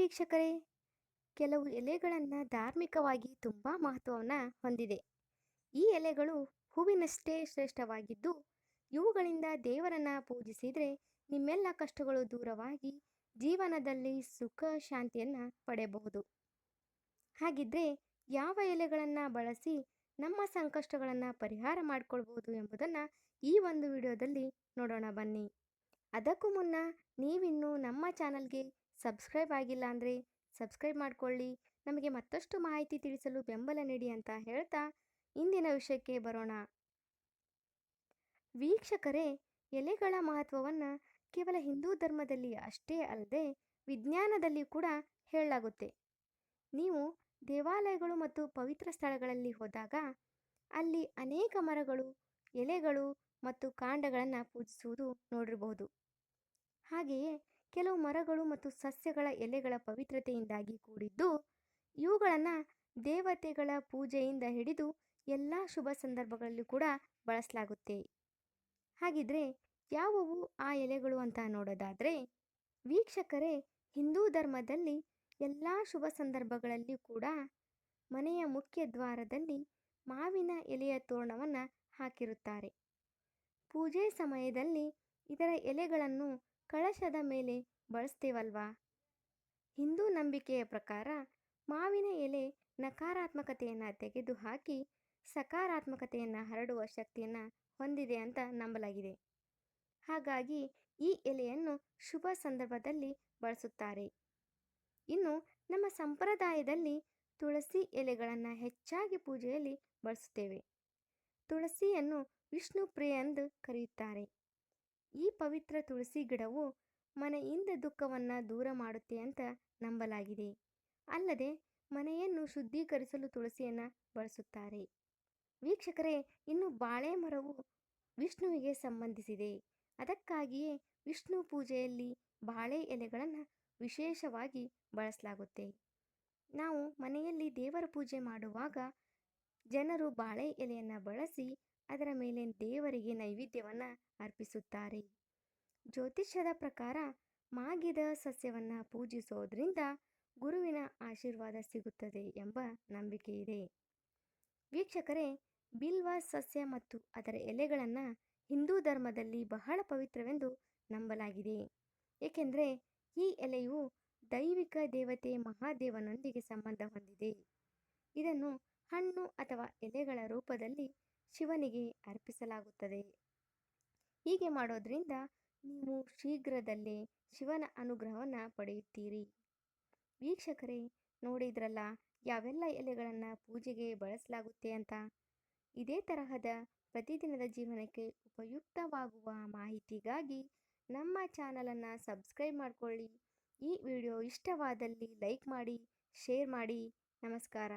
ವೀಕ್ಷಕರೇ, ಕೆಲವು ಎಲೆಗಳನ್ನು ಧಾರ್ಮಿಕವಾಗಿ ತುಂಬ ಮಹತ್ವವನ್ನು ಹೊಂದಿದೆ. ಈ ಎಲೆಗಳು ಹೂವಿನಷ್ಟೇ ಶ್ರೇಷ್ಠವಾಗಿದ್ದು, ಇವುಗಳಿಂದ ದೇವರನ್ನ ಪೂಜಿಸಿದರೆ ನಿಮ್ಮೆಲ್ಲ ಕಷ್ಟಗಳು ದೂರವಾಗಿ ಜೀವನದಲ್ಲಿ ಸುಖ ಶಾಂತಿಯನ್ನು ಪಡೆಯಬಹುದು. ಹಾಗಿದ್ರೆ ಯಾವ ಎಲೆಗಳನ್ನು ಬಳಸಿ ನಮ್ಮ ಸಂಕಷ್ಟಗಳನ್ನು ಪರಿಹಾರ ಮಾಡಿಕೊಳ್ಬೋದು ಎಂಬುದನ್ನು ಈ ಒಂದು ವಿಡಿಯೋದಲ್ಲಿ ನೋಡೋಣ ಬನ್ನಿ. ಅದಕ್ಕೂ ಮುನ್ನ ನೀವಿನ್ನೂ ನಮ್ಮ ಚಾನಲ್ಗೆ ಸಬ್ಸ್ಕ್ರೈಬ್ ಆಗಿಲ್ಲ ಅಂದರೆ ಸಬ್ಸ್ಕ್ರೈಬ್ ಮಾಡಿಕೊಳ್ಳಿ, ನಮಗೆ ಮತ್ತಷ್ಟು ಮಾಹಿತಿ ತಿಳಿಸಲು ಬೆಂಬಲ ನೀಡಿ ಅಂತ ಹೇಳ್ತಾ ಇಂದಿನ ವಿಷಯಕ್ಕೆ ಬರೋಣ. ವೀಕ್ಷಕರೇ, ಎಲೆಗಳ ಮಹತ್ವವನ್ನು ಕೇವಲ ಹಿಂದೂ ಧರ್ಮದಲ್ಲಿ ಅಷ್ಟೇ ಅಲ್ಲದೆ ವಿಜ್ಞಾನದಲ್ಲಿ ಕೂಡ ಹೇಳಲಾಗುತ್ತೆ. ನೀವು ದೇವಾಲಯಗಳು ಮತ್ತು ಪವಿತ್ರ ಸ್ಥಳಗಳಲ್ಲಿ ಹೋದಾಗ ಅಲ್ಲಿ ಅನೇಕ ಮರಗಳು, ಎಲೆಗಳು ಮತ್ತು ಕಾಂಡಗಳನ್ನು ಪೂಜಿಸುವುದು ನೋಡಿರಬಹುದು. ಹಾಗೆಯೇ ಕೆಲವು ಮರಗಳು ಮತ್ತು ಸಸ್ಯಗಳ ಎಲೆಗಳ ಪವಿತ್ರತೆಯಿಂದಾಗಿ ಕೂಡಿದ್ದು, ಇವುಗಳನ್ನು ದೇವತೆಗಳ ಪೂಜೆಯಿಂದ ಹಿಡಿದು ಎಲ್ಲ ಶುಭ ಸಂದರ್ಭಗಳಲ್ಲಿ ಕೂಡ ಬಳಸಲಾಗುತ್ತೆ. ಹಾಗಿದ್ರೆ ಯಾವುವು ಆ ಎಲೆಗಳು ಅಂತ ನೋಡೋದಾದರೆ, ವೀಕ್ಷಕರೇ, ಹಿಂದೂ ಧರ್ಮದಲ್ಲಿ ಎಲ್ಲ ಶುಭ ಸಂದರ್ಭಗಳಲ್ಲಿ ಕೂಡ ಮನೆಯ ಮುಖ್ಯ ದ್ವಾರದಲ್ಲಿ ಮಾವಿನ ಎಲೆಯ ತೋರಣವನ್ನು ಹಾಕಿರುತ್ತಾರೆ. ಪೂಜೆ ಸಮಯದಲ್ಲಿ ಇದರ ಎಲೆಗಳನ್ನು ಕಳಶದ ಮೇಲೆ ಬಳಸ್ತೇವಲ್ವಾ. ಹಿಂದೂ ನಂಬಿಕೆಯ ಪ್ರಕಾರ ಮಾವಿನ ಎಲೆ ನಕಾರಾತ್ಮಕತೆಯನ್ನು ತೆಗೆದುಹಾಕಿ ಸಕಾರಾತ್ಮಕತೆಯನ್ನು ಹರಡುವ ಶಕ್ತಿಯನ್ನು ಹೊಂದಿದೆ ಅಂತ ನಂಬಲಾಗಿದೆ. ಹಾಗಾಗಿ ಈ ಎಲೆಯನ್ನು ಶುಭ ಸಂದರ್ಭದಲ್ಲಿ ಬಳಸುತ್ತಾರೆ. ಇನ್ನು ನಮ್ಮ ಸಂಪ್ರದಾಯದಲ್ಲಿ ತುಳಸಿ ಎಲೆಗಳನ್ನು ಹೆಚ್ಚಾಗಿ ಪೂಜೆಯಲ್ಲಿ ಬಳಸುತ್ತೇವೆ. ತುಳಸಿಯನ್ನು ವಿಷ್ಣು ಪ್ರಿಯ ಎಂದು ಕರೆಯುತ್ತಾರೆ. ಈ ಪವಿತ್ರ ತುಳಸಿ ಗಿಡವು ಮನೆಯಿಂದ ದುಃಖವನ್ನು ದೂರ ಮಾಡುತ್ತೆ ಅಂತ ನಂಬಲಾಗಿದೆ. ಅಲ್ಲದೆ ಮನೆಯನ್ನು ಶುದ್ಧೀಕರಿಸಲು ತುಳಸಿಯನ್ನು ಬಳಸುತ್ತಾರೆ. ವೀಕ್ಷಕರೇ, ಇನ್ನು ಬಾಳೆ ಮರವು ವಿಷ್ಣುವಿಗೆ ಸಂಬಂಧಿಸಿದೆ. ಅದಕ್ಕಾಗಿಯೇ ವಿಷ್ಣು ಪೂಜೆಯಲ್ಲಿ ಬಾಳೆ ಎಲೆಗಳನ್ನು ವಿಶೇಷವಾಗಿ ಬಳಸಲಾಗುತ್ತೆ. ನಾವು ಮನೆಯಲ್ಲಿ ದೇವರ ಪೂಜೆ ಮಾಡುವಾಗ ಜನರು ಬಾಳೆ ಎಲೆಯನ್ನು ಬಳಸಿ ಅದರ ಮೇಲೆ ದೇವರಿಗೆ ನೈವೇದ್ಯವನ್ನು ಅರ್ಪಿಸುತ್ತಾರೆ. ಜ್ಯೋತಿಷ್ಯದ ಪ್ರಕಾರ ಮಾಗಿದ ಸಸ್ಯವನ್ನು ಪೂಜಿಸೋದ್ರಿಂದ ಗುರುವಿನ ಆಶೀರ್ವಾದ ಸಿಗುತ್ತದೆ ಎಂಬ ನಂಬಿಕೆ ಇದೆ. ವೀಕ್ಷಕರೇ, ಬಿಲ್ವ ಸಸ್ಯ ಮತ್ತು ಅದರ ಎಲೆಗಳನ್ನು ಹಿಂದೂ ಧರ್ಮದಲ್ಲಿ ಬಹಳ ಪವಿತ್ರವೆಂದು ನಂಬಲಾಗಿದೆ. ಏಕೆಂದರೆ ಈ ಎಲೆಯು ದೈವಿಕ ದೇವತೆ ಮಹಾದೇವನೊಂದಿಗೆ ಸಂಬಂಧ ಹೊಂದಿದೆ. ಇದನ್ನು ಹಣ್ಣು ಅಥವಾ ಎಲೆಗಳ ರೂಪದಲ್ಲಿ ಶಿವನಿಗೆ ಅರ್ಪಿಸಲಾಗುತ್ತದೆ. ಹೀಗೆ ಮಾಡೋದ್ರಿಂದ ನೀವು ಶೀಘ್ರದಲ್ಲೇ ಶಿವನ ಅನುಗ್ರಹವನ್ನು ಪಡೆಯುತ್ತೀರಿ. ವೀಕ್ಷಕರೇ, ನೋಡಿದ್ರಲ್ಲ ಯಾವೆಲ್ಲ ಎಲೆಗಳನ್ನು ಪೂಜೆಗೆ ಬಳಸಲಾಗುತ್ತೆ ಅಂತ. ಇದೇ ತರಹದ ಪ್ರತಿದಿನದ ಜೀವನಕ್ಕೆ ಉಪಯುಕ್ತವಾಗುವ ಮಾಹಿತಿಗಾಗಿ ನಮ್ಮ ಚಾನಲನ್ನು ಸಬ್ಸ್ಕ್ರೈಬ್ ಮಾಡಿಕೊಳ್ಳಿ. ಈ ವಿಡಿಯೋ ಇಷ್ಟವಾದಲ್ಲಿ ಲೈಕ್ ಮಾಡಿ, ಶೇರ್ ಮಾಡಿ. ನಮಸ್ಕಾರ.